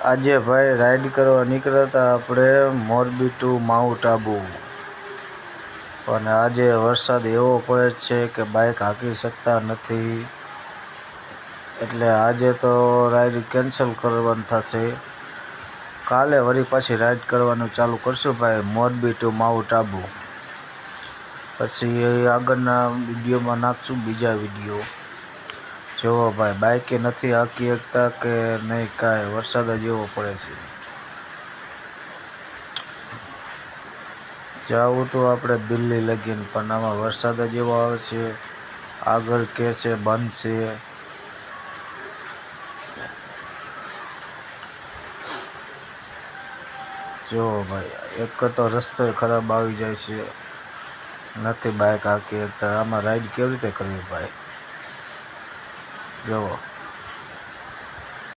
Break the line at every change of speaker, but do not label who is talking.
આજે ભાઈ રાઈડ કરવા નીકળ્યા હતા આપણે મોરબી ટુ માઉન્ટ આબુ, અને આજે વરસાદ એવો પડે છે કે બાઇક હાંકી શકતા નથી, એટલે આજે તો રાઈડ કેન્સલ કરવાનું થશે. કાલે વળી પાછી રાઈડ કરવાનું ચાલુ કરશું ભાઈ, મોરબી ટુ માઉન્ટ આબુ. પછી આગળના વિડીયોમાં નાખશું બીજા વિડીયો. જોવો ભાઈ, બાઇકે નથી હાંકી શકતા કે નહીં કાંઈ, વરસાદ જ એવો પડે છે. જાવું તો આપણે દિલ્હી લગીને, પણ આમાં વરસાદ જ એવો આવે છે. આગળ કે છે બંધ છે. જોવો ભાઈ, એક તો રસ્તો ખરાબ આવી જાય છે, નથી બાઇક હાંકી શકતા. આમાં રાઈડ કેવી રીતે કરવી ભાઈ, જોવો.